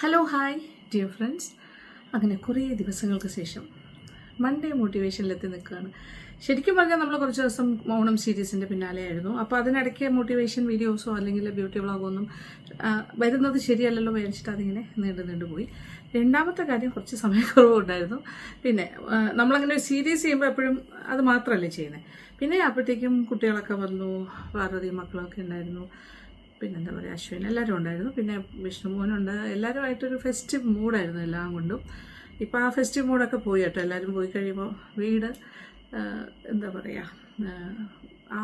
Hello hi dear friends. അങ്ങനെ കുറേ ദിവസങ്ങൾക്ക് ശേഷം മൺഡേ മോട്ടിവേഷനിലെത്തി നിൽക്കുകയാണ്. ശരിക്കും പറഞ്ഞാൽ നമ്മൾ കുറച്ച് ദിവസം മൗനം സീരീസിൻ്റെ പിന്നാലെയായിരുന്നു. അപ്പോൾ അതിനിടയ്ക്ക് മോട്ടിവേഷൻ വീഡിയോസോ അല്ലെങ്കിൽ ബ്യൂട്ടി വ്ളോഗോ ഒന്നും വരുന്നത് ശരിയല്ലല്ലോ വിചാരിച്ചിട്ട് അതിങ്ങനെ നീണ്ടു പോയി. രണ്ടാമത്തെ കാര്യം, കുറച്ച് സമയക്കുറവുണ്ടായിരുന്നു. പിന്നെ നമ്മളങ്ങനെ ഒരു സീരീസ് ചെയ്യുമ്പോൾ എപ്പോഴും അത് മാത്രമല്ലേ ചെയ്യുന്നത്. പിന്നെ അപ്പോഴത്തേക്കും കുട്ടികളൊക്കെ വന്നു, പാർവതി മക്കളൊക്കെ ഉണ്ടായിരുന്നു, പിന്നെന്താ പറയുക, അശ്വിൻ എല്ലാവരും ഉണ്ടായിരുന്നു, പിന്നെ വിഷ്ണുമോനുണ്ട്. എല്ലാവരുമായിട്ടൊരു ഫെസ്റ്റീവ് മൂഡായിരുന്നു എല്ലാം കൊണ്ടും. ഇപ്പോൾ ആ ഫെസ്റ്റീവ് മൂഡൊക്കെ പോയി കേട്ടോ. എല്ലാവരും പോയി കഴിയുമ്പോൾ വീട് എന്താ പറയുക,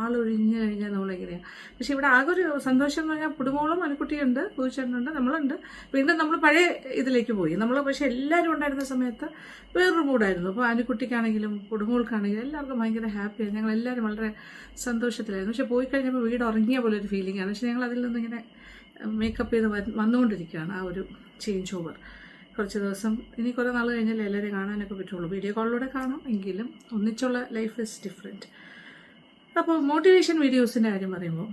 ആളൊഴിഞ്ഞ് കഴിഞ്ഞാൽ നമ്മളെങ്ങനെയാണ്. പക്ഷെ ഇവിടെ ആകെ ഒരു സന്തോഷം എന്ന് പറഞ്ഞാൽ പുടുമോളും അനുക്കുട്ടിയുണ്ട്, പൂച്ചേട്ടനുണ്ട്, നമ്മളുണ്ട്. വീണ്ടും നമ്മൾ പഴയ ഇതിലേക്ക് പോയി. നമ്മൾ പക്ഷേ എല്ലാവരും ഉണ്ടായിരുന്ന സമയത്ത് വേറൊരു മൂഡായിരുന്നു. അപ്പോൾ അനുക്കുട്ടിക്കാണെങ്കിലും പുടുമോൾക്കാണെങ്കിലും എല്ലാവർക്കും ഭയങ്കര ഹാപ്പിയായിരുന്നു. ഞങ്ങൾ എല്ലാവരും വളരെ സന്തോഷത്തിലായിരുന്നു. പക്ഷെ പോയി കഴിഞ്ഞപ്പോൾ വീട് ഉറങ്ങിയ പോലെ ഒരു ഫീലിംഗാണ്. പക്ഷെ ഞങ്ങൾ അതിൽ നിന്നിങ്ങനെ മേക്കപ്പ് ചെയ്ത് വന്നുകൊണ്ടിരിക്കുകയാണ്. ആ ഒരു ചേഞ്ച് ഓവർ. കുറച്ച് ദിവസം, ഇനി കുറേ നാൾ കഴിഞ്ഞാൽ എല്ലാവരും കാണാനൊക്കെ പറ്റുള്ളൂ. വീഡിയോ കോളിലൂടെ കാണാം, എങ്കിലും ഒന്നിച്ചുള്ള ലൈഫ് ഈസ് ഡിഫറെൻറ്റ്. അപ്പോൾ മോട്ടിവേഷൻ വീഡിയോസിൻ്റെ കാര്യം പറയുമ്പോൾ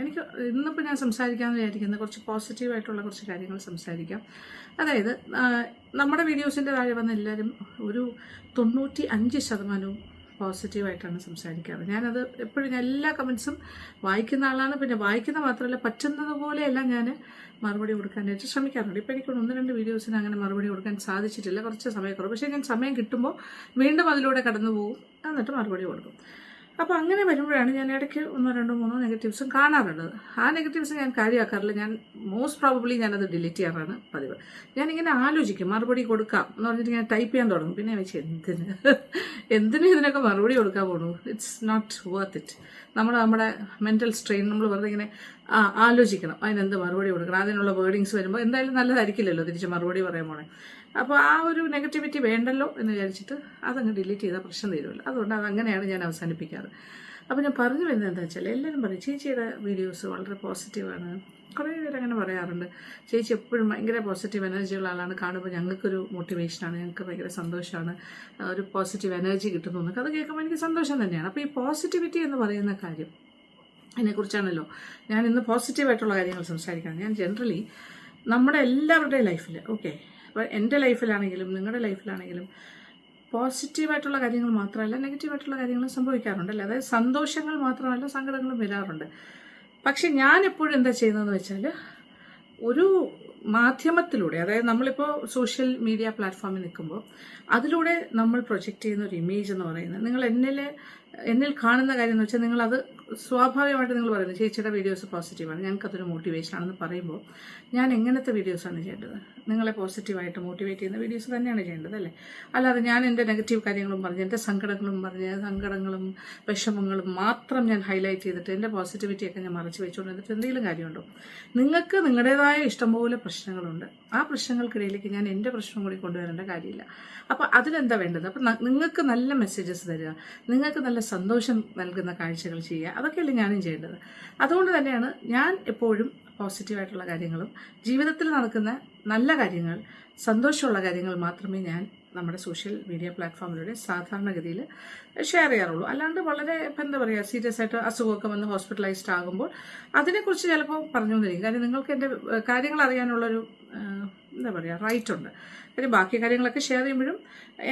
എനിക്ക് ഇന്നിപ്പോൾ ഞാൻ സംസാരിക്കാമെന്ന് വിചാരിക്കുന്നത് കുറച്ച് പോസിറ്റീവായിട്ടുള്ള കുറച്ച് കാര്യങ്ങൾ സംസാരിക്കാം. അതായത് നമ്മുടെ വീഡിയോസിൻ്റെ താഴെ വന്ന എല്ലാവരും ഒരു 95% പോസിറ്റീവായിട്ടാണ് സംസാരിക്കാറ്. ഞാനത് എപ്പോഴും എല്ലാ കമൻസും വായിക്കുന്ന ആളാണ്. പിന്നെ വായിക്കുന്ന മാത്രമല്ല, പറ്റുന്നത് പോലെയെല്ലാം ഞാൻ മറുപടി കൊടുക്കാനായിട്ട് ശ്രമിക്കാറുണ്ട്. ഇപ്പോൾ എനിക്ക് 1-2 വീഡിയോസിന് അങ്ങനെ മറുപടി കൊടുക്കാൻ സാധിച്ചിട്ടില്ല, കുറച്ച് സമയക്കുറവ്. പക്ഷേ ഞാൻ സമയം കിട്ടുമ്പോൾ വീണ്ടും അതിലൂടെ കടന്നു പോകും, എന്നിട്ട് മറുപടി കൊടുക്കും. അപ്പോൾ അങ്ങനെ വരുമ്പോഴാണ് ഞാൻ ഇടയ്ക്ക് 1-2-3 നെഗറ്റീവ്സും കാണാറുള്ളത്. ആ നെഗറ്റീവ്സ് ഞാൻ കാര്യമാക്കാറില്ല. ഞാൻ മോസ്റ്റ് പ്രോബബ്ലി ഞാനത് ഡിലീറ്റ് ചെയ്യാറാണ് പതിവ്. ഞാനിങ്ങനെ ആലോചിക്കും മറുപടി കൊടുക്കാം എന്ന് പറഞ്ഞിട്ട് ഞാൻ ടൈപ്പ് ചെയ്യാൻ തുടങ്ങും. പിന്നെ വെച്ച് എന്തിന് ഇതിനൊക്കെ മറുപടി കൊടുക്കാൻ പോകണു, ഇറ്റ്സ് നോട്ട് വർത്ത് ഇറ്റ്. നമ്മുടെ മെൻ്റൽ സ്ട്രെയിൻ നമ്മൾ വെറുതെ ഇങ്ങനെ ആലോചിക്കണം അതിനെന്ത് മറുപടി കൊടുക്കണം. അതിനുള്ള വേർഡിങ്സ് വരുമ്പോൾ എന്തായാലും നല്ലതായിരിക്കില്ലല്ലോ തിരിച്ച് മറുപടി പറയാൻ പോണേ. അപ്പോൾ ആ ഒരു നെഗറ്റിവിറ്റി വേണ്ടല്ലോ എന്ന് വിചാരിച്ചിട്ട് അതങ്ങ് ഡിലീറ്റ് ചെയ്താൽ പ്രശ്നം തീരുമല്ലോ. അതുകൊണ്ട് അതങ്ങനെയാണ് ഞാൻ അവസാനിപ്പിക്കാറ്. അപ്പോൾ ഞാൻ പറഞ്ഞു വരുന്നത് എന്താ വെച്ചാൽ, എല്ലാവരും പറയും ചേച്ചിയുടെ വീഡിയോസ് വളരെ പോസിറ്റീവാണ്. കുറേ പേര് അങ്ങനെ പറയാറുണ്ട്, ചേച്ചി എപ്പോഴും ഭയങ്കര പോസിറ്റീവ് എനർജിയുള്ള ആളാണ്, കാണുമ്പോൾ ഞങ്ങൾക്കൊരു മോട്ടിവേഷനാണ്, ഞങ്ങൾക്ക് ഭയങ്കര സന്തോഷമാണ്, ഒരു പോസിറ്റീവ് എനർജി കിട്ടുന്നു എന്നൊക്കെ. അത് കേൾക്കുമ്പോൾ എനിക്ക് സന്തോഷം തന്നെയാണ്. അപ്പോൾ ഈ പോസിറ്റിവിറ്റി എന്ന് പറയുന്ന കാര്യം, അതിനെക്കുറിച്ചാണല്ലോ ഞാൻ ഇന്ന് പോസിറ്റീവായിട്ടുള്ള കാര്യങ്ങൾ സംസാരിക്കണം. ഞാൻ ജനറലി നമ്മുടെ എല്ലാവരുടെയും ലൈഫിൽ, ഓക്കെ, അപ്പോൾ എൻ്റെ ലൈഫിലാണെങ്കിലും നിങ്ങളുടെ ലൈഫിലാണെങ്കിലും പോസിറ്റീവായിട്ടുള്ള കാര്യങ്ങൾ മാത്രമല്ല നെഗറ്റീവായിട്ടുള്ള കാര്യങ്ങളും സംഭവിക്കാറുണ്ടല്ലേ. അതായത് സന്തോഷങ്ങൾ മാത്രമല്ല സങ്കടങ്ങളും വരാറുണ്ട്. പക്ഷെ ഞാൻ എപ്പോഴും എന്താ ചെയ്യുന്നതെന്ന് വെച്ചാൽ, ഒരു മാധ്യമത്തിലൂടെ, അതായത് നമ്മളിപ്പോൾ സോഷ്യൽ മീഡിയ പ്ലാറ്റ്ഫോമിൽ നിൽക്കുമ്പോൾ അതിലൂടെ നമ്മൾ പ്രൊജക്റ്റ് ചെയ്യുന്ന ഒരു ഇമേജ് എന്ന് പറയുന്നത്, നിങ്ങൾ എന്നിൽ കാണുന്ന കാര്യം എന്ന് വെച്ചാൽ, നിങ്ങളത് സ്വാഭാവികമായിട്ട് നിങ്ങൾ പറയുന്നത് ചേച്ചിയുടെ വീഡിയോസ് പോസിറ്റീവാണ്, ഞങ്ങൾക്കതൊരു മോട്ടിവേഷനാണെന്ന് പറയുമ്പോൾ ഞാൻ എങ്ങനത്തെ വീഡിയോസാണ് ചെയ്യേണ്ടത്? നിങ്ങളെ പോസിറ്റീവായിട്ട് മോട്ടിവേറ്റ് ചെയ്യുന്ന വീഡിയോസ് തന്നെയാണ് ചെയ്യേണ്ടത് അല്ലേ. അല്ലാതെ ഞാൻ എൻ്റെ നെഗറ്റീവ് കാര്യങ്ങളും പറഞ്ഞ്, എൻ്റെ സങ്കടങ്ങളും വിഷമങ്ങളും മാത്രം ഞാൻ ഹൈലൈറ്റ് ചെയ്തിട്ട് എൻ്റെ പോസിറ്റിവിറ്റിയൊക്കെ ഞാൻ മറച്ചു വെച്ചുകൊണ്ട് എന്നിട്ട് എന്തെങ്കിലും കാര്യമുണ്ടോ? നിങ്ങൾക്ക് നിങ്ങളുടേതായ ഇഷ്ടംപോലെ പ്രശ്നങ്ങളുണ്ട്. ആ പ്രശ്നങ്ങൾക്കിടയിലേക്ക് ഞാൻ എൻ്റെ പ്രശ്നം കൂടി കൊണ്ടുവരേണ്ട കാര്യമില്ല. അപ്പോൾ അതിനെന്താ വേണ്ടത്? അപ്പം നിങ്ങൾക്ക് നല്ല മെസ്സേജസ് തരിക, നിങ്ങൾക്ക് നല്ല സന്തോഷം നൽകുന്ന കാഴ്ചകൾ ചെയ്യുക, അതൊക്കെയല്ലേ ഞാനും ചെയ്യേണ്ടത്. അതുകൊണ്ട് തന്നെയാണ് ഞാൻ എപ്പോഴും പോസിറ്റീവായിട്ടുള്ള കാര്യങ്ങളും ജീവിതത്തിൽ നടക്കുന്ന നല്ല കാര്യങ്ങൾ, സന്തോഷമുള്ള കാര്യങ്ങൾ മാത്രമേ ഞാൻ നമ്മുടെ സോഷ്യൽ മീഡിയ പ്ലാറ്റ്ഫോമിലൂടെ സാധാരണഗതിയിൽ ഷെയർ ചെയ്യാറുള്ളൂ. അല്ലാണ്ട് വളരെ ഇപ്പം എന്താ പറയുക, സീരിയസ് ആയിട്ട് അസുഖമൊക്കെ വന്ന് ഹോസ്പിറ്റലൈസ്ഡ് ആകുമ്പോൾ അതിനെക്കുറിച്ച് ചിലപ്പോൾ പറഞ്ഞുകൊണ്ടിരിക്കും. കാര്യം നിങ്ങൾക്ക് എൻ്റെ കാര്യങ്ങൾ അറിയാനുള്ളൊരു എന്താ പറയുക റൈറ്റ് ഉണ്ട്. കാര്യം ബാക്കി കാര്യങ്ങളൊക്കെ ഷെയർ ചെയ്യുമ്പോഴും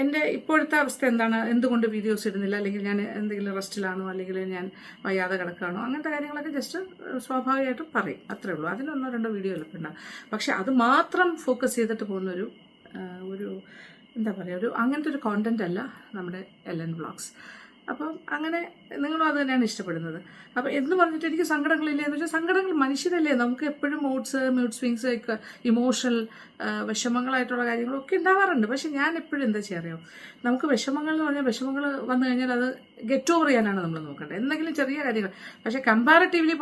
എൻ്റെ ഇപ്പോഴത്തെ അവസ്ഥ എന്താണ്, എന്തുകൊണ്ട് വീഡിയോസ് ഇടുന്നില്ല, അല്ലെങ്കിൽ ഞാൻ എന്തെങ്കിലും റെസ്റ്റിലാണോ, അല്ലെങ്കിൽ ഞാൻ വയ്യാതെ കിടക്കുകയാണോ, അങ്ങനത്തെ കാര്യങ്ങളൊക്കെ ജസ്റ്റ് സ്വാഭാവികമായിട്ടും പറയും, അത്രേ ഉള്ളൂ. അതിന് 1-2 വീഡിയോയിലൊക്കെ ഉണ്ടാകും. പക്ഷെ അത് മാത്രം ഫോക്കസ് ചെയ്തിട്ട് പോകുന്നൊരു എന്താ പറയുക, അങ്ങനത്തെ ഒരു കോണ്ടന്റ് അല്ല നമ്മുടെ LN വ്ളോഗ്സ്. അപ്പം അങ്ങനെ നിങ്ങളും അത് തന്നെയാണ് ഇഷ്ടപ്പെടുന്നത്. അപ്പോൾ എന്ന് പറഞ്ഞിട്ട് എനിക്ക് സങ്കടങ്ങളില്ല എന്ന് വെച്ചാൽ, സങ്കടങ്ങൾ മനുഷ്യരല്ലേ, നമുക്ക് എപ്പോഴും മൂഡ് സ്വിങ്സ് ഒക്കെ, ഇമോഷണൽ വിഷമങ്ങളായിട്ടുള്ള കാര്യങ്ങളൊക്കെ ഉണ്ടാവാറുണ്ട്. പക്ഷെ ഞാൻ എപ്പോഴും എന്താ ചെയ്യാറിയോ, നമുക്ക് വിഷമങ്ങൾ എന്ന് പറഞ്ഞാൽ, വിഷമങ്ങൾ വന്നു കഴിഞ്ഞാൽ അത് ഗെറ്റ് ഓവർ ചെയ്യാനാണ് നമ്മൾ നോക്കേണ്ടത്, എന്തെങ്കിലും ചെറിയ കാര്യങ്ങൾ. പക്ഷേ കമ്പാരിറ്റീവ്ലി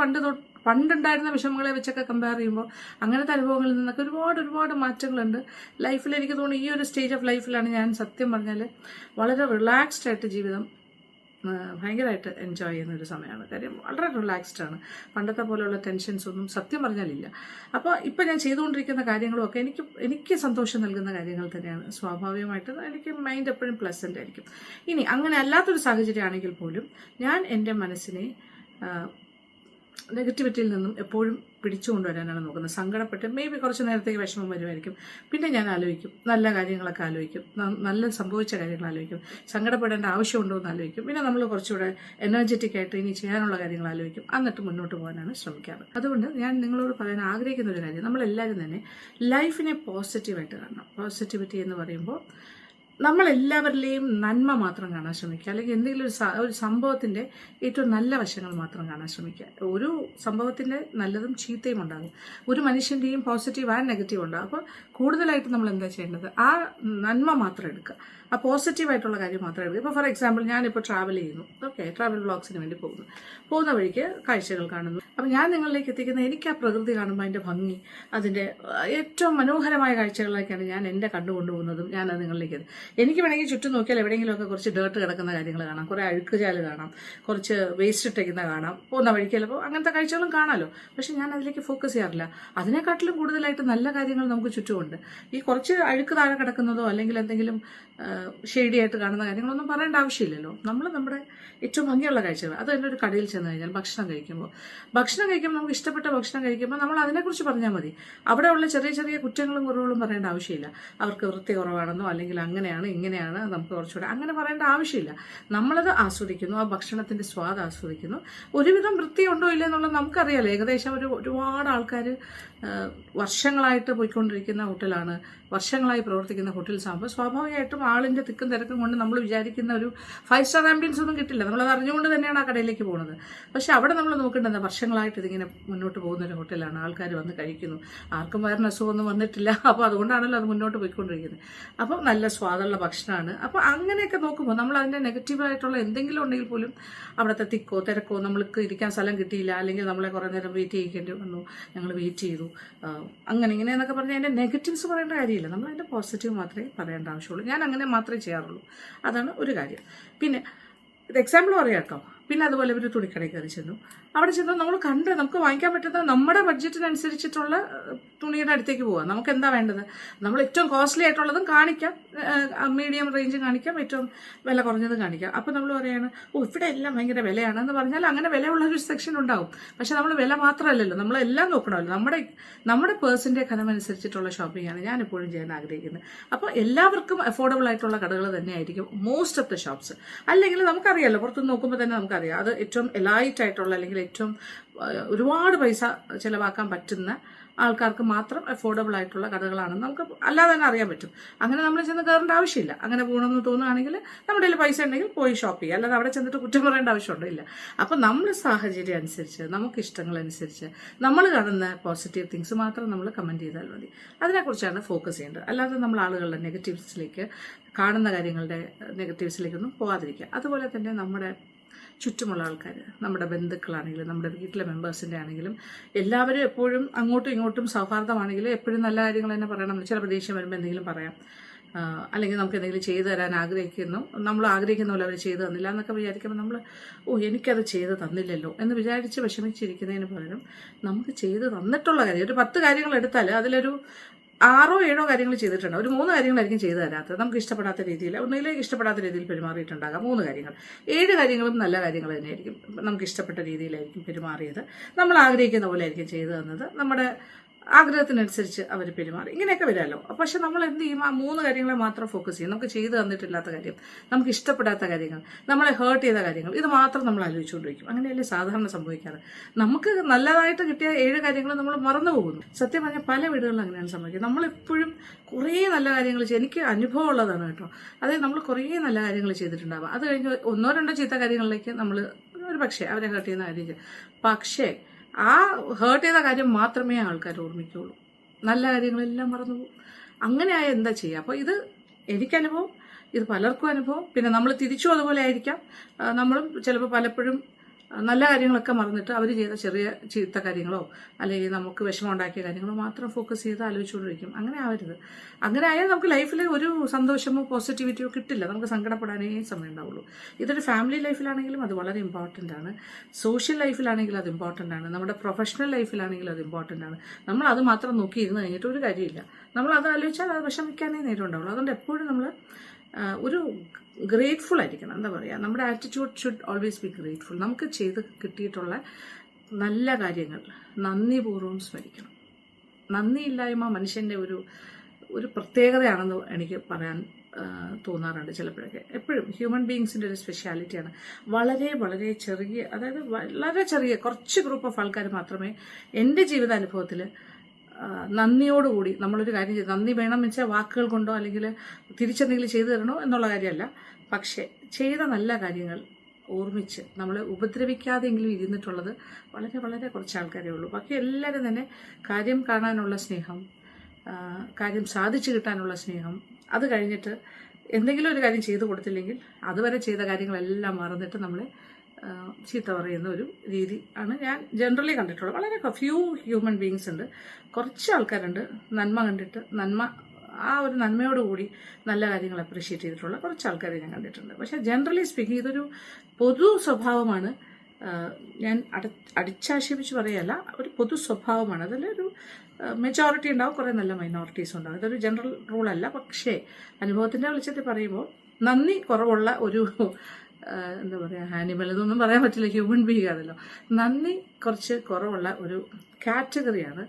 പണ്ടുണ്ടായിരുന്ന വിഷമങ്ങളെ വെച്ചൊക്കെ കമ്പയർ ചെയ്യുമ്പോൾ അങ്ങനത്തെ അനുഭവങ്ങളിൽ നിന്നൊക്കെ ഒരുപാട് മാറ്റങ്ങളുണ്ട് ലൈഫിൽ. എനിക്ക് തോന്നുന്നു ഈ ഒരു സ്റ്റേജ് ഓഫ് ലൈഫിലാണ് ഞാൻ സത്യം പറഞ്ഞാൽ വളരെ റിലാക്സ്ഡ് ആയിട്ട് ജീവിതം ഭയങ്കരമായിട്ട് എൻജോയ് ചെയ്യുന്ന ഒരു സമയമാണ്. കാര്യം വളരെ റിലാക്സ്ഡ് ആണ്, പണ്ടത്തെ പോലെയുള്ള ടെൻഷൻസ് ഒന്നും സത്യം പറഞ്ഞാലില്ല. അപ്പോൾ ഇപ്പം ഞാൻ ചെയ്തുകൊണ്ടിരിക്കുന്ന കാര്യങ്ങളുമൊക്കെ എനിക്ക് സന്തോഷം നൽകുന്ന കാര്യങ്ങൾ തന്നെയാണ്. സ്വാഭാവികമായിട്ട് എനിക്ക് മൈൻഡ് എപ്പോഴും പ്ലസൻ്റ് ആയിരിക്കും. ഇനി അങ്ങനെ അല്ലാത്തൊരു സാഹചര്യമാണെങ്കിൽ പോലും ഞാൻ എൻ്റെ മനസ്സിനെ നെഗറ്റിവിറ്റിയിൽ നിന്നും എപ്പോഴും പിടിച്ചു കൊണ്ടുവരാനാണ് നോക്കുന്നത്. സങ്കടപ്പെട്ട് കുറച്ച് നേരത്തേക്ക് വിഷമം വരുമായിരിക്കും. പിന്നെ ഞാൻ ആലോചിക്കും, നല്ല കാര്യങ്ങളൊക്കെ ആലോചിക്കും, നല്ല സംഭവിച്ച കാര്യങ്ങൾ ആലോചിക്കും, സങ്കടപ്പെടേണ്ട ആവശ്യമുണ്ടോ എന്ന് ആലോചിക്കും. പിന്നെ നമ്മൾ കുറച്ചുകൂടെ എനർജറ്റിക് ആയിട്ട് ഇനി ചെയ്യാനുള്ള കാര്യങ്ങൾ ആലോചിക്കും. എന്നിട്ട് മുന്നോട്ട് പോകാനാണ് ശ്രമിക്കാറ്. അതുകൊണ്ട് ഞാൻ നിങ്ങളോട് പറയാൻ ആഗ്രഹിക്കുന്ന ഒരു കാര്യം, നമ്മളെല്ലാവരും തന്നെ ലൈഫിനെ പോസിറ്റീവായിട്ട് കാണണം. പോസിറ്റിവിറ്റി എന്ന് പറയുമ്പോൾ നമ്മളെല്ലാവരിലെയും നന്മ മാത്രം കാണാൻ ശ്രമിക്കുക, അല്ലെങ്കിൽ എന്തെങ്കിലും ഒരു സംഭവത്തിൻ്റെ ഏറ്റവും നല്ല വശങ്ങൾ മാത്രം കാണാൻ ശ്രമിക്കുക. ഒരു സംഭവത്തിൻ്റെ നല്ലതും ചീത്തയും ഉണ്ടാകും, ഒരു മനുഷ്യൻ്റെയും പോസിറ്റീവ് ആൻഡ് നെഗറ്റീവ് ഉണ്ടാകും. അപ്പോൾ കൂടുതലായിട്ട് നമ്മൾ എന്താ ചെയ്യേണ്ടത്, ആ നന്മ മാത്രം എടുക്കുക, ആ പോസിറ്റീവായിട്ടുള്ള കാര്യം മാത്രം എടുക്കുക. ഇപ്പോൾ ഫോർ എക്സാമ്പിൾ ഞാനിപ്പോൾ ട്രാവൽ ചെയ്യുന്നു, ഓക്കെ, ട്രാവൽ വ്ളോഗ്സിന് വേണ്ടി പോകുന്ന വഴിക്ക് കാഴ്ചകൾ കാണുന്നു. അപ്പോൾ ഞാൻ നിങ്ങളിലേക്ക് എത്തിക്കുന്ന എനിക്ക് ആ പ്രകൃതി കാണുമ്പോൾ അതിൻ്റെ ഭംഗി, അതിൻ്റെ ഏറ്റവും മനോഹരമായ കാഴ്ചകളിലേക്കാണ് ഞാൻ എൻ്റെ കണ്ടുകൊണ്ടുപോകുന്നതും ഞാനത് നിങ്ങളിലേക്ക്. എനിക്ക് വേണമെങ്കിൽ ചുറ്റും നോക്കിയാൽ എവിടെയെങ്കിലുമൊക്കെ കുറച്ച് ഡേർട്ട് കിടക്കുന്ന കാര്യങ്ങൾ കാണാം, കുറേ അഴുക്കുചാല് കാണാം, കുറച്ച് വേസ്റ്റ് ഇട്ടേക്കുന്ന കാണാം, പോകുന്ന വഴിക്ക് ചിലപ്പോൾ അങ്ങനത്തെ കാഴ്ചകളും കാണാമല്ലോ. പക്ഷെ ഞാൻ അതിലേക്ക് ഫോക്കസ് ചെയ്യാറില്ല. അതിനെക്കാട്ടിലും കൂടുതലായിട്ട് നല്ല കാര്യങ്ങൾ നമുക്ക് ചുറ്റുമുണ്ട്. ഈ കുറച്ച് അഴുക്ക് താഴെ കിടക്കുന്നതോ അല്ലെങ്കിൽ എന്തെങ്കിലും ഷെയ്ഡി ആയിട്ട് കാണുന്ന കാര്യങ്ങളൊന്നും പറയേണ്ട ആവശ്യമില്ലല്ലോ. നമ്മൾ നമ്മുടെ ഏറ്റവും ഭംഗിയുള്ള കാഴ്ചകൾ, അത് തന്നെ ഒരു കടയിൽ ചെന്ന് കഴിഞ്ഞാൽ ഭക്ഷണം കഴിക്കുമ്പോൾ നമുക്ക് ഇഷ്ടപ്പെട്ട ഭക്ഷണം കഴിക്കുമ്പോൾ നമ്മൾ അതിനെക്കുറിച്ച് പറഞ്ഞാൽ മതി. അവിടെ ഉള്ള ചെറിയ ചെറിയ കുറ്റങ്ങളും കുറവുകളും പറയേണ്ട ആവശ്യമില്ല. അവർക്ക് വൃത്തി കുറവാണെന്നോ അല്ലെങ്കിൽ അങ്ങനെയാണ് ഇങ്ങനെയാണ് നമുക്ക് കുറച്ചുകൂടെ അങ്ങനെ പറയേണ്ട ആവശ്യമില്ല. നമ്മളത് ആസ്വദിക്കുന്നു, ആ ഭക്ഷണത്തിൻ്റെ സ്വാദ് ആസ്വദിക്കുന്നു. ഒരുവിധം വൃത്തിയുണ്ടോ ഇല്ല എന്നുള്ളത് നമുക്കറിയാലോ. ഏകദേശം ഒരുപാട് ആൾക്കാർ വർഷങ്ങളായിട്ട് പോയിക്കൊണ്ടിരിക്കുന്ന ഹോട്ടലാണ്, വർഷങ്ങളായി പ്രവർത്തിക്കുന്ന ഹോട്ടൽസ് ആകുമ്പോൾ സ്വാഭാവികമായിട്ടും ആളിൻ്റെ തിക്കും തിരക്കും കൊണ്ട് നമ്മൾ വിചാരിക്കുന്ന ഒരു 5 സ്റ്റാർ ആംബിയൻസ് ഒന്നും കിട്ടില്ല. നമ്മളത് അറിഞ്ഞുകൊണ്ട് തന്നെയാണ് ആ കടയിലേക്ക് പോകുന്നത്. പക്ഷെ അവിടെ നമ്മൾ നോക്കേണ്ടത് വർഷങ്ങളായിട്ട് ഇതിങ്ങനെ മുന്നോട്ട് പോകുന്ന ഒരു ഹോട്ടലാണ്, ആൾക്കാർ വന്ന് കഴിക്കുന്നു, ആർക്കും വയറിന് അസുഖമൊന്നും വന്നിട്ടില്ല. അപ്പോൾ അതുകൊണ്ടാണല്ലോ അത് മുന്നോട്ട് പോയിക്കൊണ്ടിരിക്കുന്നത്. അപ്പോൾ നല്ല സ്വാദുള്ള ഭക്ഷണമാണ്. അപ്പോൾ അങ്ങനെയൊക്കെ നോക്കുമ്പോൾ നമ്മൾ അതിൻ്റെ നെഗറ്റീവായിട്ടുള്ള എന്തെങ്കിലും ഉണ്ടെങ്കിൽ പോലും അവിടുത്തെ തിക്കോ തിരക്കോ, നമ്മൾക്ക് ഇരിക്കാൻ സ്ഥലം കിട്ടിയില്ല, അല്ലെങ്കിൽ നമ്മളെ കുറേ നേരം വെയിറ്റ് ചെയ്യിക്കേണ്ടി വന്നു, ഞങ്ങൾ വെയിറ്റ് ചെയ്തു, അങ്ങനെ ഇങ്ങനെ എന്നൊക്കെ പറഞ്ഞാൽ അതിൻ്റെ നെഗറ്റീവ്സ് പറയേണ്ട കാര്യമില്ല. നമ്മൾ അതിൻ്റെ പോസിറ്റീവ് മാത്രമേ പറയേണ്ട ആവശ്യമുള്ളൂ. ഞാൻ അങ്ങനെ മാത്രമേ ചെയ്യാറുള്ളൂ. അതാണ് ഒരു കാര്യം. പിന്നെ ഇത് എക്സാമ്പിൾ പറയാം കേട്ടോ. പിന്നെ അതുപോലെ ഒരു തുണിക്കടയിൽ കയറി ചെന്നു. അവിടെ ചെന്ന് നമ്മൾ നമുക്ക് വാങ്ങിക്കാൻ പറ്റുന്ന നമ്മുടെ ബഡ്ജറ്റിനനുസരിച്ചിട്ടുള്ള തുണിയുടെ അടുത്തേക്ക് പോകാം. നമുക്ക് എന്താ വേണ്ടത്, നമ്മൾ ഏറ്റവും കോസ്റ്റ്ലി ആയിട്ടുള്ളതും കാണിക്കാം, മീഡിയം റേഞ്ച് കാണിക്കാം, ഏറ്റവും വില കുറഞ്ഞതും കാണിക്കാം. അപ്പോൾ നമ്മൾ പറയുകയാണ്, ഇവിടെ എല്ലാം ഭയങ്കര വിലയാണെന്ന് പറഞ്ഞാൽ അങ്ങനെ വിലയുള്ള ഒരു സെക്ഷൻ ഉണ്ടാവും. പക്ഷെ നമ്മൾ വില മാത്രമല്ലല്ലോ, നമ്മളെല്ലാം നോക്കണമല്ലോ. നമ്മുടെ പേഴ്സിൻ്റെ ഘനമനുസരിച്ചിട്ടുള്ള ഷോപ്പിംഗാണ് ഞാൻ എപ്പോഴും ചെയ്യാൻ ആഗ്രഹിക്കുന്നത്. അപ്പോൾ എല്ലാവർക്കും അഫോർഡബിൾ ആയിട്ടുള്ള കടകൾ തന്നെയായിരിക്കും മോസ്റ്റ് ഓഫ് ദ ഷോപ്സ്. അല്ലെങ്കിൽ നമുക്കറിയാമല്ലോ, പുറത്തുനിന്ന് നോക്കുമ്പോൾ തന്നെ നമുക്കറിയാം അത് ഏറ്റവും എലൈറ്റ് ആയിട്ടുള്ള അല്ലെങ്കിൽ ഏറ്റവും ഒരുപാട് പൈസ ചിലവാക്കാൻ പറ്റുന്ന ആൾക്കാർക്ക് മാത്രം അഫോർഡബിൾ ആയിട്ടുള്ള കടകളാണെന്ന് നമുക്ക് അല്ലാതെ തന്നെ അറിയാൻ പറ്റും. അങ്ങനെ നമ്മൾ ചെന്ന് കയറേണ്ട ആവശ്യമില്ല. അങ്ങനെ പോകണമെന്ന് തോന്നുകയാണെങ്കിൽ നമ്മുടെ കയ്യിൽ പൈസ ഉണ്ടെങ്കിൽ പോയി ഷോപ്പ് ചെയ്യുക, അല്ലാതെ അവിടെ ചെന്നിട്ട് കുറ്റം പറയേണ്ട ആവശ്യമുണ്ടോ ഇല്ല. അപ്പം നമ്മുടെ സാഹചര്യം അനുസരിച്ച്, നമുക്ക് ഇഷ്ടങ്ങളനുസരിച്ച് നമ്മൾ കാണുന്ന പോസിറ്റീവ് തിങ്സ് മാത്രം നമ്മൾ കമൻറ്റ് ചെയ്താൽ മതി. അതിനെക്കുറിച്ചാണ് ഫോക്കസ് ചെയ്യേണ്ടത്. അല്ലാതെ നമ്മൾ ആളുകളുടെ നെഗറ്റീവ്സിലേക്ക്, കാണുന്ന കാര്യങ്ങളുടെ നെഗറ്റീവ്സിലേക്കൊന്നും പോകാതിരിക്കുക. അതുപോലെ തന്നെ നമ്മുടെ ചുറ്റുമുള്ള ആൾക്കാർ, നമ്മുടെ ബന്ധുക്കളാണെങ്കിലും നമ്മുടെ വീട്ടിലെ മെമ്പേഴ്സിൻ്റെ ആണെങ്കിലും എല്ലാവരും എപ്പോഴും അങ്ങോട്ടും ഇങ്ങോട്ടും സൗഹാർദ്ദമാണെങ്കിലും എപ്പോഴും നല്ല കാര്യങ്ങൾ തന്നെ പറയണം. ചിലപ്പോൾ ദേഷ്യം വരുമ്പോൾ എന്തെങ്കിലും പറയാം, അല്ലെങ്കിൽ നമുക്ക് എന്തെങ്കിലും ചെയ്തു തരാൻ ആഗ്രഹിക്കുന്നു, നമ്മൾ ആഗ്രഹിക്കുന്ന പോലെ അവർ ചെയ്തു തന്നില്ല എന്നൊക്കെ വിചാരിക്കുമ്പോൾ നമ്മൾ എനിക്കത് ചെയ്ത് തന്നില്ലല്ലോ എന്ന് വിചാരിച്ച് വിഷമിച്ചിരിക്കുന്നതിന് പകരം നമുക്ക് ചെയ്ത് തന്നിട്ടുള്ള കാര്യം, ഒരു 10 കാര്യങ്ങൾ എടുത്താൽ അതിലൊരു 6 or 7 കാര്യങ്ങൾ ചെയ്തിട്ടുണ്ട്, ഒരു 3 കാര്യങ്ങളായിരിക്കും ചെയ്തു തരാത്തത്. നമുക്ക് ഇഷ്ടപ്പെടാത്ത രീതിയിൽ, ഒന്നിലേക്ക് ഇഷ്ടപ്പെടാത്ത രീതിയിൽ പെരുമാറിയിട്ടുണ്ടാകാം 3 കാര്യങ്ങൾ. 7 കാര്യങ്ങളും നല്ല കാര്യങ്ങൾ തന്നെയായിരിക്കും. നമുക്ക് ഇഷ്ടപ്പെട്ട രീതിയിലായിരിക്കും പെരുമാറിയത്, നമ്മൾ ആഗ്രഹിക്കുന്ന പോലെ ആയിരിക്കും ചെയ്തു തന്നത്, നമ്മുടെ ആഗ്രഹത്തിനനുസരിച്ച് അവർ പെരുമാറി, ഇങ്ങനെയൊക്കെ വരാമല്ലോ. പക്ഷെ നമ്മൾ എന്ത് ചെയ്യും, ആ 3 കാര്യങ്ങളെ മാത്രം ഫോക്കസ് ചെയ്യും. നമുക്ക് ചെയ്തു തന്നിട്ടില്ലാത്ത കാര്യം, നമുക്ക് ഇഷ്ടപ്പെടാത്ത കാര്യങ്ങൾ, നമ്മളെ ഹേർട്ട് ചെയ്ത കാര്യങ്ങൾ, ഇത് മാത്രം നമ്മൾ ആലോചിച്ചുകൊണ്ടിരിക്കും. അങ്ങനെയല്ലേ സാധാരണ സംഭവിക്കാറ്. നമുക്ക് നല്ലതായിട്ട് കിട്ടിയ 7 കാര്യങ്ങൾ നമ്മൾ മറന്നു പോകുന്നു. സത്യം പറഞ്ഞാൽ പല വീടുകളിലും അങ്ങനെയാണ് സംഭവിക്കുന്നത്. നമ്മളെപ്പോഴും കുറേ നല്ല കാര്യങ്ങൾ എനിക്ക് അനുഭവം ഉള്ളതാണ് കേട്ടോ. അതായത് നമ്മൾ കുറേ നല്ല കാര്യങ്ങൾ ചെയ്തിട്ടുണ്ടാവുക, അത് കഴിഞ്ഞ് 1 or 2 ചീത്ത കാര്യങ്ങളിലേക്ക് നമ്മൾ ഒരു പക്ഷേ അവരെ ഹേർട്ട് ചെയ്യുന്ന കാര്യം, പക്ഷേ ആ ഹേർട്ട് ചെയ്ത കാര്യം മാത്രമേ ആൾക്കാർ ഓർമ്മിക്കുള്ളൂ, നല്ല കാര്യങ്ങളെല്ലാം മറന്നു പോകും. അങ്ങനെയായ എന്താ ചെയ്യുക? അപ്പോൾ ഇത് എനിക്കനുഭവം, ഇത് പലർക്കും അനുഭവം. പിന്നെ നമ്മൾ തിരിച്ചും അതുപോലെ ആയിരിക്കാം. നമ്മളും ചിലപ്പോൾ പലപ്പോഴും നല്ല കാര്യങ്ങളൊക്കെ മറന്നിട്ട് അവർ ചെയ്ത ചെറിയ ചീത്ത കാര്യങ്ങളോ അല്ലെങ്കിൽ നമുക്ക് വിഷമം ഉണ്ടാക്കിയ കാര്യങ്ങളോ മാത്രം ഫോക്കസ് ചെയ്ത് ആലോചിച്ചുകൊണ്ടിരിക്കും. അങ്ങനെ ആവരുത്. അങ്ങനെ ആയാൽ നമുക്ക് ലൈഫിൽ ഒരു സന്തോഷമോ പോസിറ്റിവിറ്റിയോ കിട്ടില്ല, നമുക്ക് സങ്കടപ്പെടാനേ സമയം ഉണ്ടാവുള്ളൂ. ഇതൊരു ഫാമിലി ലൈഫിലാണെങ്കിലും അത് വളരെ ഇമ്പോർട്ടൻ്റ് ആണ്, സോഷ്യൽ ലൈഫിലാണെങ്കിലും അത് ഇമ്പോർട്ടൻ്റ് ആണ്, നമ്മുടെ പ്രൊഫഷണൽ ലൈഫിലാണെങ്കിലും അത് ഇമ്പോർട്ടൻ്റ് ആണ്. നമ്മൾ അത് മാത്രം നോക്കിയിരുന്ന് കഴിഞ്ഞിട്ട് ഒരു കാര്യമില്ല. നമ്മൾ അത് ആലോചിച്ചാൽ അത് വിഷമിക്കാനേ നേരം ഉണ്ടാവുള്ളൂ. അതുകൊണ്ട് എപ്പോഴും നമ്മൾ ഒരു ഗ്രേറ്റ്ഫുൾ ആയിരിക്കണം. എന്താ പറയുക, നമ്മുടെ attitude should always be grateful. നമുക്ക് ചെയ്ത് കിട്ടിയിട്ടുള്ള നല്ല കാര്യങ്ങൾ നന്ദിപൂർവ്വം സ്മരിക്കണം. നന്ദിയില്ലായ്മ മനുഷ്യൻ്റെ ഒരു പ്രത്യേകതയാണെന്ന് എനിക്ക് പറയാൻ തോന്നാറുണ്ട് ചിലപ്പോഴൊക്കെ. എപ്പോഴും ഹ്യൂമൻ ബീങ്സിൻ്റെ ഒരു സ്പെഷ്യാലിറ്റിയാണ്. വളരെ വളരെ ചെറിയ, അതായത് വളരെ ചെറിയ കുറച്ച് ഗ്രൂപ്പ് ഓഫ് ആൾക്കാർ മാത്രമേ എൻ്റെ ജീവിതാനുഭവത്തിൽ നന്ദിയോടുകൂടി നമ്മളൊരു കാര്യം ചെയ്ത്, നന്ദി വേണം വെച്ചാൽ വാക്കുകൾ കൊണ്ടോ അല്ലെങ്കിൽ തിരിച്ചെന്തെങ്കിലും ചെയ്തു തരണോ എന്നുള്ള കാര്യമല്ല, പക്ഷേ ചെയ്ത നല്ല കാര്യങ്ങൾ ഓർമ്മിച്ച് നമ്മളെ ഉപദ്രവിക്കാതെങ്കിലും ഇരുന്നിട്ടുള്ളത് വളരെ വളരെ കുറച്ച് ആൾക്കാരേ ഉള്ളൂ. ബാക്കി എല്ലാവരും തന്നെ കാര്യം കാണാനുള്ള സ്നേഹം, കാര്യം സാധിച്ചു കിട്ടാനുള്ള സ്നേഹം, അത് കഴിഞ്ഞിട്ട് എന്തെങ്കിലും ഒരു കാര്യം ചെയ്തു കൊടുത്തില്ലെങ്കിൽ അതുവരെ ചെയ്ത കാര്യങ്ങളെല്ലാം മറന്നിട്ട് നമ്മളെ ചീത്ത പറയുന്ന ഒരു രീതി ആണ് ഞാൻ ജനറലി കണ്ടിട്ടുള്ളത്. വളരെ ഫ്യൂ ഹ്യൂമൻ ബീങ്സ് ഉണ്ട്, കുറച്ച് ആൾക്കാരുണ്ട് നന്മ കണ്ടിട്ട് ആ ഒരു നന്മയോടുകൂടി നല്ല കാര്യങ്ങൾ അപ്രീഷിയേറ്റ് ചെയ്തിട്ടുള്ള കുറച്ച് ആൾക്കാരെ ഞാൻ കണ്ടിട്ടുണ്ട്. പക്ഷേ ജനറലി സ്പീക്കിംഗ് ഇതൊരു പൊതു സ്വഭാവമാണ്. ഞാൻ അടിച്ചാക്ഷേപിച്ച് പറയല്ല, ഒരു പൊതു സ്വഭാവമാണ്. അതിലൊരു മെജോറിറ്റി ഉണ്ടാവും, കുറേ നല്ല മൈനോറിറ്റീസ് ഉണ്ടാവും. ഇതൊരു ജനറൽ റൂളല്ല. പക്ഷേ അനുഭവത്തിൻ്റെ വെളിച്ചത്തിൽ പറയുമ്പോൾ നന്ദി കുറവുള്ള ഒരു എന്താ പറയുക, ആനിമൽ എന്നൊന്നും പറയാൻ പറ്റില്ല, ഹ്യൂമൻ ബീങ് ആണല്ലോ. നന്ദി കുറച്ച് കുറവുള്ള ഒരു കാറ്റഗറിയാണ്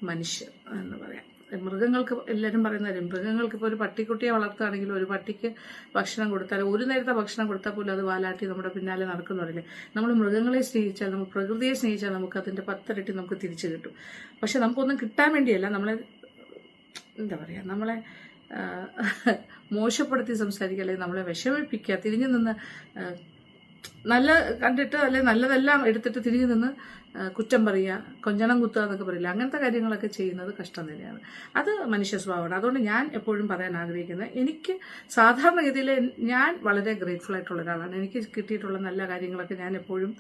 മനുഷ്യർ എന്ന് പറയാം. മൃഗങ്ങൾക്ക് എല്ലാവരും പറയുന്ന കാര്യം, മൃഗങ്ങൾക്ക് ഇപ്പോൾ ഒരു പട്ടിക്കുട്ടിയെ വളർത്തുകയാണെങ്കിലും ഒരു പട്ടിക്ക് ഭക്ഷണം കൊടുത്താൽ, ഒരു നേരത്തെ ഭക്ഷണം കൊടുത്താൽ പോലും അത് വാലാട്ടി നമ്മുടെ പിന്നാലെ നടക്കുന്നവരല്ലേ. നമ്മൾ മൃഗങ്ങളെ സ്നേഹിച്ചാൽ, നമ്മൾ പ്രകൃതിയെ സ്നേഹിച്ചാൽ നമുക്ക് അതിൻ്റെ 10 ഇരട്ടി നമുക്ക് തിരിച്ചു കിട്ടും. പക്ഷെ നമുക്കൊന്നും കിട്ടാൻ വേണ്ടിയല്ല, നമ്മളെ എന്താ പറയുക, നമ്മളെ മോശപ്പെടുത്തി സംസാരിക്കുക, അല്ലെങ്കിൽ നമ്മളെ വിഷമിപ്പിക്കുക, തിരിഞ്ഞു നിന്ന് നല്ല കണ്ടിട്ട് അല്ലെങ്കിൽ നല്ലതെല്ലാം എടുത്തിട്ട് തിരിഞ്ഞു നിന്ന് കുറ്റം പറയുക, കൊഞ്ചണം കുത്തുക എന്നൊക്കെ പറയില്ല, അങ്ങനത്തെ കാര്യങ്ങളൊക്കെ ചെയ്യുന്നത് കഷ്ടം തന്നെയാണ്. അത് മനുഷ്യ സ്വഭാവമാണ്. അതുകൊണ്ട് ഞാൻ എപ്പോഴും പറയാൻ ആഗ്രഹിക്കുന്നത്, എനിക്ക് സാധാരണഗതിയിൽ ഞാൻ വളരെ ഗ്രേറ്റ്ഫുൾ ആയിട്ടുള്ള ഒരാളാണ്. എനിക്ക് കിട്ടിയിട്ടുള്ള നല്ല കാര്യങ്ങളൊക്കെ ഞാൻ എപ്പോഴും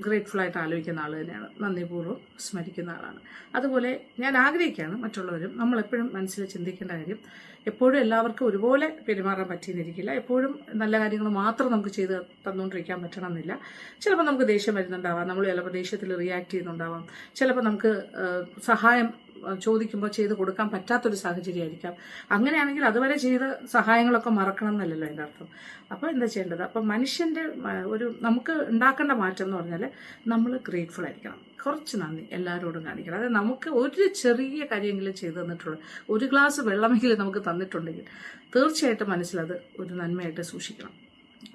ഗ്രേറ്റ്ഫുൾ ആയിട്ട് ആലോചിക്കുന്ന ആൾ തന്നെയാണ്, നന്ദിപൂർവ്വം സ്മരിക്കുന്ന ആളാണ്. അതുപോലെ ഞാൻ ആഗ്രഹിക്കുകയാണ് മറ്റുള്ളവരും നമ്മളെപ്പോഴും മനസ്സിൽ ചിന്തിക്കേണ്ട കാര്യം, എപ്പോഴും എല്ലാവർക്കും ഒരുപോലെ പെരുമാറാൻ പറ്റിയെന്നിരിക്കില്ല. എപ്പോഴും നല്ല കാര്യങ്ങൾ മാത്രം നമുക്ക് ചെയ്ത് തന്നുകൊണ്ടിരിക്കാൻ പറ്റണമെന്നില്ല. ചിലപ്പോൾ നമുക്ക് ദേഷ്യം വരുന്നുണ്ടാവാം, നമ്മൾ ചിലപ്പോൾ ദേഷ്യത്തിൽ റിയാക്ട് ചെയ്യുന്നുണ്ടാവാം, ചിലപ്പോൾ നമുക്ക് സഹായം ചോദിക്കുമ്പോൾ ചെയ്ത് കൊടുക്കാൻ പറ്റാത്തൊരു സാഹചര്യമായിരിക്കാം. അങ്ങനെയാണെങ്കിൽ അതുവരെ ചെയ്ത സഹായങ്ങളൊക്കെ മറക്കണം എന്നല്ലല്ലോ എൻ്റെ അർത്ഥം. അപ്പോൾ എന്താ ചെയ്യേണ്ടത്? അപ്പോൾ മനുഷ്യൻ്റെ നമുക്ക് ഉണ്ടാക്കേണ്ട മാറ്റം എന്ന് പറഞ്ഞാൽ നമ്മൾ ഗ്രേറ്റ്ഫുൾ ആയിരിക്കണം. കുറച്ച് നന്ദി എല്ലാവരോടും കാണിക്കണം. അതായത് നമുക്ക് ഒരു ചെറിയ കാര്യമെങ്കിലും ചെയ്തു തന്നിട്ടുള്ളൂ, ഒരു ഗ്ലാസ് വെള്ളമെങ്കിലും നമുക്ക് തന്നിട്ടുണ്ടെങ്കിൽ തീർച്ചയായിട്ടും മനസ്സിലത് ഒരു നന്മയായിട്ട് സൂക്ഷിക്കണം.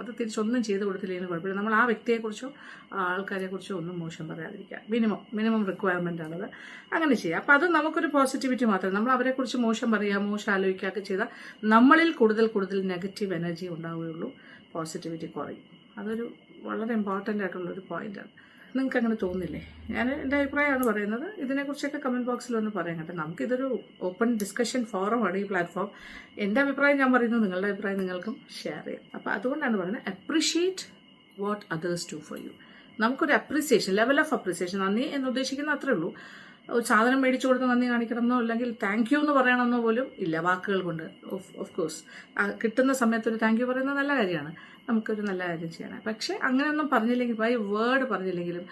അത് തിരിച്ചൊന്നും ചെയ്ത് കൊടുത്തില്ലെങ്കിലും കുഴപ്പമില്ല. നമ്മൾ ആ വ്യക്തിയെക്കുറിച്ചോ ആൾക്കാരെക്കുറിച്ചോ ഒന്നും മോശം പറയാതിരിക്കുക. മിനിമം റിക്വയർമെൻ്റ് ആണത്. അങ്ങനെ ചെയ്യുക. അപ്പോൾ അത് നമുക്കൊരു പോസിറ്റിവിറ്റി മാത്രമേ. നമ്മൾ അവരെക്കുറിച്ച് മോശം പറയുക, മോശം ആലോചിക്കുകയൊക്കെ ചെയ്താൽ നമ്മളിൽ കൂടുതൽ നെഗറ്റീവ് എനർജി ഉണ്ടാവുകയുള്ളൂ, പോസിറ്റിവിറ്റി കുറയും. അതൊരു വളരെ ഇമ്പോർട്ടൻ്റ് ആയിട്ടുള്ളൊരു പോയിൻ്റാണ്. നിങ്ങൾക്ക് അങ്ങനെ തോന്നില്ലേ? ഞാൻ എൻ്റെ അഭിപ്രായമാണ് പറയുന്നത്. ഇതിനെക്കുറിച്ചൊക്കെ കമൻറ്റ് ബോക്സിൽ ഒന്ന് പറയാം കേട്ടോ. നമുക്കിതൊരു ഓപ്പൺ ഡിസ്കഷൻ ഫോറമാണ് ഈ പ്ലാറ്റ്ഫോം. എൻ്റെ അഭിപ്രായം ഞാൻ പറയുന്നു, നിങ്ങളുടെ അഭിപ്രായം നിങ്ങൾക്കും ഷെയർ ചെയ്യാം. അപ്പോൾ അതുകൊണ്ടാണ് പറയുന്നത്, appreciate what others do for you. നമുക്കൊരു അപ്രീസിയേഷൻ, ലെവൽ ഓഫ് അപ്രീസിയേഷൻ, നന്ദി എന്ന് ഉദ്ദേശിക്കുന്ന അത്രേ ഉള്ളൂ. ഒരു സാധനം മേടിച്ചു കൊടുത്ത് നന്ദി കാണിക്കണമെന്നോ അല്ലെങ്കിൽ താങ്ക് യു എന്ന് പറയണമെന്നോ പോലും ഇല്ല വാക്കുകൾ കൊണ്ട്. ഓഫ് കോഴ്സ് കിട്ടുന്ന സമയത്ത് ഒരു താങ്ക് യു പറയുന്നത് നല്ല കാര്യമാണ്, നമുക്കൊരു നല്ല കാര്യം ചെയ്യണം. പക്ഷേ അങ്ങനെയൊന്നും പറഞ്ഞില്ലെങ്കിൽ, ബൈ വേർഡ് പറഞ്ഞില്ലെങ്കിലും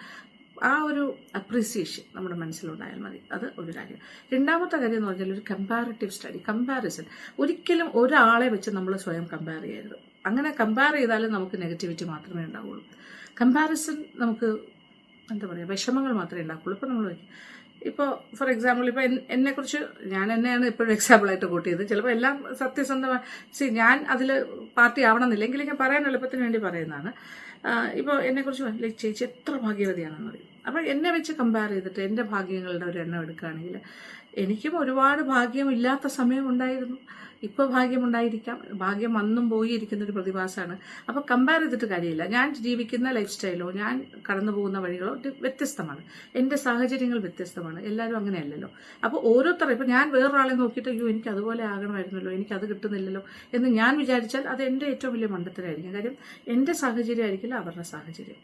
ആ ഒരു അപ്രീസിയേഷൻ നമ്മുടെ മനസ്സിലുണ്ടായാൽ മതി. അത് ഒരു കാര്യം. രണ്ടാമത്തെ കാര്യം എന്ന് പറഞ്ഞാൽ ഒരു കമ്പാരിറ്റീവ് സ്റ്റഡി, കമ്പാരിസൺ. ഒരിക്കലും ഒരാളെ വെച്ച് നമ്മൾ സ്വയം കമ്പയർ ചെയ്യരുത്. അങ്ങനെ കമ്പയർ ചെയ്താലും നമുക്ക് നെഗറ്റിവിറ്റി മാത്രമേ ഉണ്ടാവുള്ളൂ. കമ്പാരിസൺ നമുക്ക് എന്താ പറയുക, വിഷമങ്ങൾ മാത്രമേ ഉണ്ടാക്കുള്ളൂ. ഇപ്പോൾ നമ്മൾ ഇപ്പോൾ ഫോർ എക്സാമ്പിൾ, ഇപ്പോൾ എന്നെക്കുറിച്ച് ഞാൻ എന്നെയാണ് എപ്പോഴും എക്സാമ്പിളായിട്ട് കൂട്ടിയത്. ചിലപ്പോൾ എല്ലാം സത്യസന്ധമായി ഞാൻ അതിൽ പാർട്ടി ആവണമെന്നില്ല, എങ്കിലും ഞാൻ പറയാൻ എളുപ്പത്തിന് വേണ്ടി പറയുന്നതാണ്. ഇപ്പോൾ എന്നെക്കുറിച്ച് ചേച്ചി എത്ര ഭാഗ്യവതിയാണെന്ന് പറയും. അപ്പോൾ എന്നെ വെച്ച് കമ്പയർ ചെയ്തിട്ട് എൻ്റെ ഭാഗ്യങ്ങളുടെ ഒരു എണ്ണം എടുക്കുകയാണെങ്കിൽ എനിക്കും ഒരുപാട് ഭാഗ്യമില്ലാത്ത സമയമുണ്ടായിരുന്നു. ഇപ്പോൾ ഭാഗ്യമുണ്ടായിരിക്കാം, ഭാഗ്യം വന്നും പോയി ഇരിക്കുന്നൊരു പ്രതിഭാസമാണ്. അപ്പോൾ കമ്പയർ ചെയ്തിട്ട് കാര്യമില്ല. ഞാൻ ജീവിക്കുന്ന ലൈഫ് സ്റ്റൈലോ ഞാൻ കടന്നു പോകുന്ന വഴികളോ വ്യത്യസ്തമാണ്, എൻ്റെ സാഹചര്യങ്ങൾ വ്യത്യസ്തമാണ്. എല്ലാവരും അങ്ങനെയല്ലല്ലോ. അപ്പോൾ ഓരോരുത്തരും, ഇപ്പോൾ ഞാൻ വേറൊരാളെ നോക്കിയിട്ട് അയ്യോ എനിക്ക് അതുപോലെ ആകണമായിരുന്നല്ലോ, എനിക്കത് കിട്ടുന്നില്ലല്ലോ എന്ന് ഞാൻ വിചാരിച്ചാൽ അത് എൻ്റെ ഏറ്റവും വലിയ മണ്ടത്തരമായിരിക്കും. കാര്യം എൻ്റെ സാഹചര്യം ആയിരിക്കില്ല അവരുടെ സാഹചര്യം.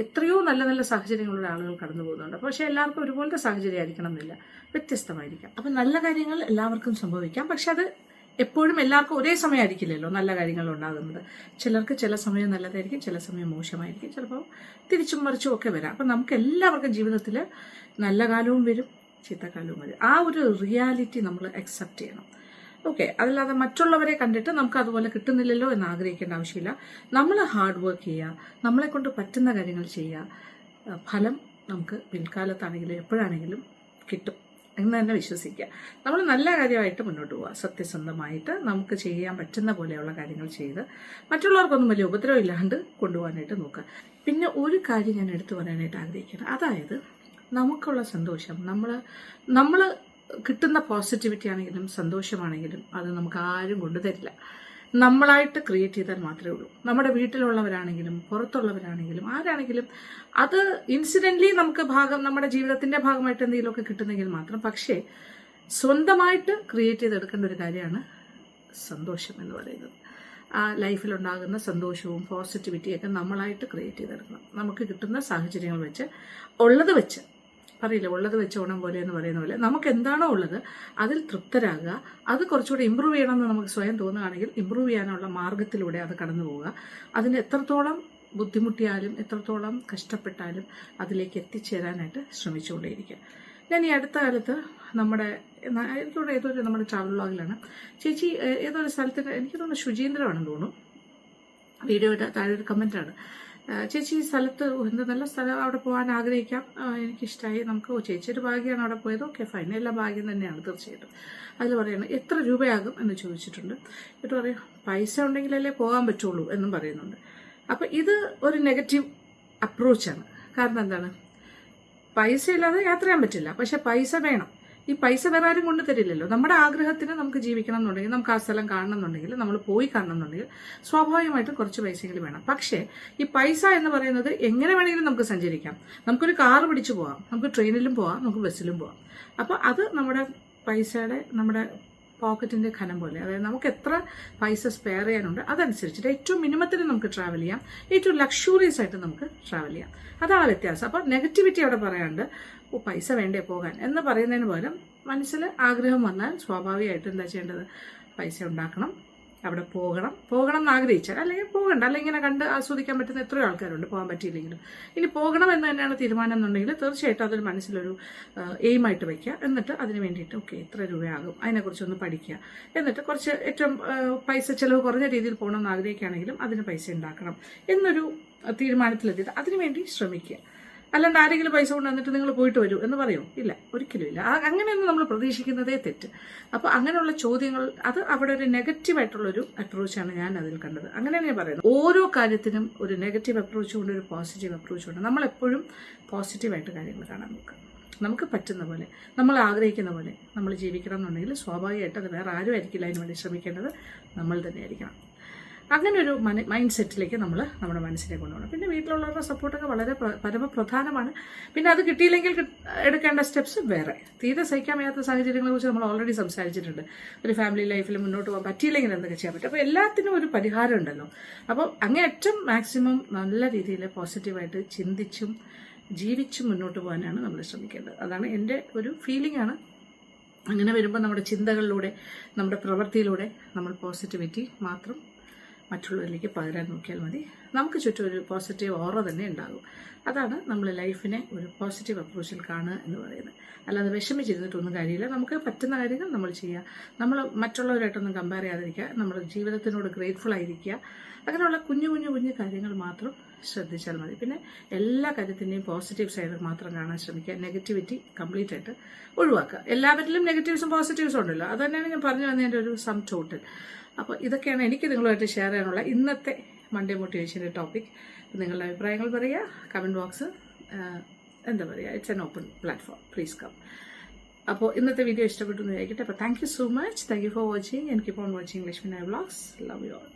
എത്രയോ നല്ല നല്ല സാഹചര്യങ്ങളുള്ള ആളുകൾ കടന്നു പോകുന്നുണ്ട്. പക്ഷേ എല്ലാവർക്കും ഒരുപോലത്തെ സാഹചര്യം ആയിരിക്കണം എന്നില്ല, വ്യത്യസ്തമായിരിക്കാം. അപ്പം നല്ല കാര്യങ്ങൾ എല്ലാവർക്കും സംഭവിക്കാം. പക്ഷെ അത് എപ്പോഴും എല്ലാവർക്കും ഒരേ സമയമായിരിക്കില്ലല്ലോ നല്ല കാര്യങ്ങൾ ഉണ്ടാകുന്നത്. ചിലർക്ക് ചില സമയം നല്ലതായിരിക്കും, ചില സമയം മോശമായിരിക്കും, ചിലപ്പോൾ തിരിച്ചും മറിച്ചും ഒക്കെ വരാം. അപ്പം നമുക്ക് എല്ലാവർക്കും ജീവിതത്തിൽ നല്ല കാലവും വരും, ചീത്തക്കാലവും വരും. ആ ഒരു റിയാലിറ്റി നമ്മൾ അക്സെപ്റ്റ് ചെയ്യണം. ഓക്കെ. അതല്ലാതെ മറ്റുള്ളവരെ കണ്ടിട്ട് നമുക്ക് അതുപോലെ കിട്ടുന്നില്ലല്ലോ എന്ന് ആഗ്രഹിക്കേണ്ട ആവശ്യമില്ല. നമ്മൾ ഹാർഡ് വർക്ക് ചെയ്യുക, നമ്മളെ കൊണ്ട് പറ്റുന്ന കാര്യങ്ങൾ ചെയ്യുക. ഫലം നമുക്ക് പിൽക്കാലത്താണെങ്കിലും എപ്പോഴാണെങ്കിലും കിട്ടും എന്ന് തന്നെ വിശ്വസിക്കുക. നമ്മൾ നല്ല കാര്യമായിട്ട് മുന്നോട്ട് പോവുക, സത്യസന്ധമായിട്ട് നമുക്ക് ചെയ്യാൻ പറ്റുന്ന പോലെയുള്ള കാര്യങ്ങൾ ചെയ്ത് മറ്റുള്ളവർക്കൊന്നും വലിയ ഉപദ്രവം ഇല്ലാണ്ട് കൊണ്ടുപോകാനായിട്ട് നോക്കുക. പിന്നെ ഒരു കാര്യം ഞാൻ എടുത്തു പറയാനായിട്ട് ആഗ്രഹിക്കുന്നത്, അതായത് നമുക്കുള്ള സന്തോഷം, നമ്മൾ കിട്ടുന്ന പോസിറ്റിവിറ്റി ആണെങ്കിലും സന്തോഷമാണെങ്കിലും അത് നമുക്ക് ആരും കൊണ്ടുതരില്ല. നമ്മളായിട്ട് ക്രിയേറ്റ് ചെയ്താൽ മാത്രമേ ഉള്ളൂ. നമ്മുടെ വീട്ടിലുള്ളവരാണെങ്കിലും പുറത്തുള്ളവരാണെങ്കിലും ആരാണെങ്കിലും അത് ഇൻസിഡൻ്റലി നമുക്ക് നമ്മുടെ ജീവിതത്തിൻ്റെ ഭാഗമായിട്ട് എന്തെങ്കിലുമൊക്കെ കിട്ടുന്നെങ്കിൽ മാത്രം. പക്ഷേ സ്വന്തമായിട്ട് ക്രിയേറ്റ് ചെയ്തെടുക്കേണ്ട ഒരു കാര്യമാണ് സന്തോഷം എന്ന് പറയുന്നത്. ആ ലൈഫിലുണ്ടാകുന്ന സന്തോഷവും പോസിറ്റിവിറ്റിയൊക്കെ നമ്മളായിട്ട് ക്രിയേറ്റ് ചെയ്തെടുക്കണം. നമുക്ക് കിട്ടുന്ന സാഹചര്യങ്ങൾ വെച്ച് ഉള്ളത് വെച്ച് ഉള്ളത് വെച്ച് ഓണം പോലെ എന്ന് പറയുന്ന പോലെ നമുക്ക് എന്താണോ ഉള്ളത് അതിൽ തൃപ്തരാകുക. അത് കുറച്ചുകൂടി ഇമ്പ്രൂവ് ചെയ്യണമെന്ന് നമുക്ക് സ്വയം തോന്നുകയാണെങ്കിൽ ഇമ്പ്രൂവ് ചെയ്യാനുള്ള മാർഗത്തിലൂടെ അത് കടന്നു പോവുക. അതിന് എത്രത്തോളം ബുദ്ധിമുട്ടിയാലും എത്രത്തോളം കഷ്ടപ്പെട്ടാലും അതിലേക്ക് എത്തിച്ചേരാനായിട്ട് ശ്രമിച്ചുകൊണ്ടേയിരിക്കുക. ഞാൻ ഈ അടുത്ത കാലത്ത് എനിക്കിവിടെ ഏതൊരു നമ്മുടെ ട്രാവൽ വ്ളോഗിലാണ് ചേച്ചി ഏതൊരു സ്ഥലത്തിന്, എനിക്ക് തോന്നുന്നു ശുചീന്ദ്രമാണെന്ന് തോന്നുന്നു, വീഡിയോയുടെ താഴെ ഒരു കമൻറ്റാണ്, ചേച്ചി ഈ സ്ഥലത്ത് എന്ത് നല്ല സ്ഥലം, അവിടെ പോകാൻ ആഗ്രഹിക്കാം, എനിക്കിഷ്ടമായി, നമുക്ക് ചേച്ചിയുടെ ഭാഗ്യമാണ് അവിടെ പോയത്, ഓക്കെ ഫൈൻ, എല്ലാ ഭാഗ്യം തന്നെയാണ് തീർച്ചയായിട്ടും. അതിൽ പറയുന്നത് എത്ര രൂപയാകും എന്ന് ചോദിച്ചിട്ടുണ്ട്. എന്നിട്ട് പറയും പൈസ ഉണ്ടെങ്കിലല്ലേ പോകാൻ പറ്റുള്ളൂ എന്നും പറയുന്നുണ്ട്. അപ്പം ഇത് ഒരു നെഗറ്റീവ് അപ്രോച്ചാണ്. കാരണം എന്താണ്, പൈസ ഇല്ലാതെ യാത്ര ചെയ്യാൻ പറ്റില്ല, പക്ഷെ പൈസ വേണം. ഈ പൈസ വേറെ ആരും കൊണ്ടു തരില്ലല്ലോ. നമ്മുടെ ആഗ്രഹത്തിന് നമുക്ക് ജീവിക്കണം എന്നുണ്ടെങ്കിൽ, നമുക്ക് ആ സ്ഥലം കാണണം എന്നുണ്ടെങ്കിൽ, നമ്മൾ പോയി കാണണം എന്നുണ്ടെങ്കിൽ സ്വാഭാവികമായിട്ടും കുറച്ച് പൈസയെങ്കിലും വേണം. പക്ഷേ ഈ പൈസ എന്ന് പറയുന്നത് എങ്ങനെ വേണമെങ്കിലും നമുക്ക് സഞ്ചരിക്കാം. നമുക്കൊരു കാറ് പിടിച്ചു പോകാം, നമുക്ക് ട്രെയിനിലും പോകാം, നമുക്ക് ബസ്സിലും പോകാം. അപ്പോൾ അത് നമ്മുടെ പോക്കറ്റിൻ്റെ ഖനം പോലെ, അതായത് നമുക്ക് എത്ര പൈസ സ്പെയർ ചെയ്യാനുണ്ട് അതനുസരിച്ചിട്ട് ഏറ്റവും മിനിമത്തിൽ നമുക്ക് ട്രാവൽ ചെയ്യാം, ഏറ്റവും ലക്ഷൂറിയസ് ആയിട്ട് നമുക്ക് ട്രാവൽ ചെയ്യാം. അതാണ് വ്യത്യാസം. അപ്പോൾ നെഗറ്റിവിറ്റി അവിടെ പറയാണ്ട് പൈസ വേണ്ടേ പോകാൻ എന്ന് പറയുന്നതിന് പകരം മനസ്സിൽ ആഗ്രഹം വന്നാൽ സ്വാഭാവികമായിട്ട് എന്താ ചെയ്യേണ്ടത്, പൈസ ഉണ്ടാക്കണം, അവിടെ പോകണം എന്ന് ആഗ്രഹിച്ചാൽ, അല്ലെങ്കിൽ പോകണ്ട, അല്ലെങ്കിൽ ഇങ്ങനെ കണ്ട് ആസ്വദിക്കാൻ പറ്റുന്ന എത്രയോ ആൾക്കാരുണ്ട്, പോകാൻ പറ്റിയില്ലെങ്കിലും. ഇനി പോകണം എന്ന് തന്നെയാണ് തീരുമാനം എന്നുണ്ടെങ്കിൽ തീർച്ചയായിട്ടും അതൊരു മനസ്സിലൊരു എയിമായിട്ട് വയ്ക്കുക. എന്നിട്ട് അതിന് വേണ്ടിയിട്ട് ഓക്കെ എത്ര രൂപയാകും അതിനെക്കുറിച്ചൊന്ന് പഠിക്കുക. എന്നിട്ട് കുറച്ച് ഏറ്റവും പൈസ ചിലവ് കുറഞ്ഞ രീതിയിൽ പോകണമെന്ന് ആഗ്രഹിക്കുകയാണെങ്കിലും അതിന് പൈസ ഉണ്ടാക്കണം എന്നൊരു തീരുമാനത്തിലെത്തിയിട്ട് അതിനുവേണ്ടി ശ്രമിക്കുക. അല്ലാണ്ട് ആരെങ്കിലും പൈസ കൊണ്ട് വന്നിട്ട് നിങ്ങൾ പോയിട്ട് വരൂ എന്ന് പറയോ? ഇല്ല, ഒരിക്കലും ഇല്ല. അങ്ങനെയൊന്നും നമ്മൾ പ്രതീക്ഷിക്കുന്നതേ തെറ്റ്. അപ്പോൾ അങ്ങനെയുള്ള ചോദ്യങ്ങൾ, അത് അവിടെ ഒരു നെഗറ്റീവായിട്ടുള്ളൊരു അപ്രോച്ചാണ് ഞാൻ അതിൽ കണ്ടത്. അങ്ങനെയാണ് ഞാൻ പറയുന്നത്. ഓരോ കാര്യത്തിനും ഒരു നെഗറ്റീവ് അപ്രോച്ചും ഉണ്ട്, ഒരു പോസിറ്റീവ് അപ്രോച്ചും ഉണ്ട്. നമ്മളെപ്പോഴും പോസിറ്റീവായിട്ട് കാര്യങ്ങൾ കാണാൻ നോക്കുക. നമുക്ക് പറ്റുന്ന പോലെ, നമ്മൾ ആഗ്രഹിക്കുന്ന പോലെ നമ്മൾ ജീവിക്കണം എന്നുണ്ടെങ്കിൽ സ്വാഭാവികമായിട്ട് അത് വേറെ ആരും ആയിരിക്കില്ല അതിന് വേണ്ടി ശ്രമിക്കേണ്ടത്, നമ്മൾ തന്നെ ആയിരിക്കണം. അങ്ങനെ ഒരു മൈൻഡ് സെറ്റിലേക്ക് നമ്മൾ നമ്മുടെ മനസ്സിനെ കൊണ്ടുപോകണം. പിന്നെ വീട്ടിലുള്ളവരുടെ സപ്പോർട്ടൊക്കെ വളരെ പരമപ്രധാനമാണ്. പിന്നെ അത് കിട്ടിയില്ലെങ്കിൽ എടുക്കേണ്ട സ്റ്റെപ്സ് വേറെ. തീരെ സഹിക്കാൻ വയ്യാത്ത സാഹചര്യങ്ങളെ കുറിച്ച് നമ്മൾ ഓൾറെഡി സംസാരിച്ചിട്ടുണ്ട്. ഒരു ഫാമിലി ലൈഫിൽ മുന്നോട്ട് പോകാൻ പറ്റിയില്ലെങ്കിൽ എന്തൊക്കെ ചെയ്യാൻ പറ്റും. അപ്പോൾ എല്ലാത്തിനും ഒരു പരിഹാരം ഉണ്ടല്ലോ. അപ്പോൾ അങ്ങേയറ്റം മാക്സിമം നല്ല രീതിയിൽ പോസിറ്റീവായിട്ട് ചിന്തിച്ചും ജീവിച്ചും മുന്നോട്ട് പോകാനാണ് നമ്മൾ ശ്രമിക്കേണ്ടത്. അതാണ് എൻ്റെ ഒരു ഫീലിംഗ് ആണ്. അങ്ങനെ വരുമ്പോൾ നമ്മുടെ ചിന്തകളിലൂടെ, നമ്മുടെ പ്രവൃത്തിയിലൂടെ നമ്മൾ പോസിറ്റിവിറ്റി മാത്രം മറ്റുള്ളവരിലേക്ക് പകരാൻ നോക്കിയാൽ മതി. നമുക്ക് ചുറ്റും ഒരു പോസിറ്റീവ് ഓറ തന്നെ ഉണ്ടാകും. അതാണ് നമ്മൾ ലൈഫിനെ ഒരു പോസിറ്റീവ് അപ്രോച്ചിൽ കാണുക എന്ന് പറയുന്നത്. അല്ലാതെ വിഷമിച്ചിരുന്നിട്ടൊന്നും കാര്യമില്ല. നമുക്ക് പറ്റുന്ന കാര്യങ്ങൾ നമ്മൾ ചെയ്യുക. നമ്മൾ മറ്റുള്ളവരായിട്ടൊന്നും കമ്പയർ ചെയ്യാതിരിക്കുക. നമ്മൾ ജീവിതത്തിനോട് ഗ്രേറ്റ്ഫുൾ ആയിരിക്കുക. അങ്ങനെയുള്ള കുഞ്ഞു കാര്യങ്ങൾ മാത്രം ശ്രദ്ധിച്ചാൽ മതി. പിന്നെ എല്ലാ കാര്യത്തിൻ്റെയും പോസിറ്റീവ് സൈഡ് മാത്രം കാണാൻ ശ്രമിക്കുക. നെഗറ്റിവിറ്റി കംപ്ലീറ്റ് ആയിട്ട് ഒഴിവാക്കുക. എല്ലാവരിലും നെഗറ്റീവ്സും പോസിറ്റീവ്സും ഉണ്ടല്ലോ. അത് തന്നെയാണ് ഞാൻ പറഞ്ഞു വന്നതിൻ്റെ ഒരു സം ടോട്ടൽ. അപ്പോൾ ഇതൊക്കെയാണ് എനിക്ക് നിങ്ങളുമായിട്ട് ഷെയർ ചെയ്യാനുള്ള ഇന്നത്തെ മൺഡേ മോട്ടിവേഷൻ്റെ ടോപ്പിക്. നിങ്ങളുടെ അഭിപ്രായങ്ങൾ പറയുക, കമൻറ്റ് ബോക്സ് എന്താ പറയുക, it's an open platform, please come. അപ്പോൾ ഇന്നത്തെ വീഡിയോ ഇഷ്ടപ്പെട്ടു എന്ന് വിചാരിക്കട്ടെ. അപ്പോൾ thank you so much. Thank you for watching and keep on watching Lakshmi Nair vlogs. Love you all.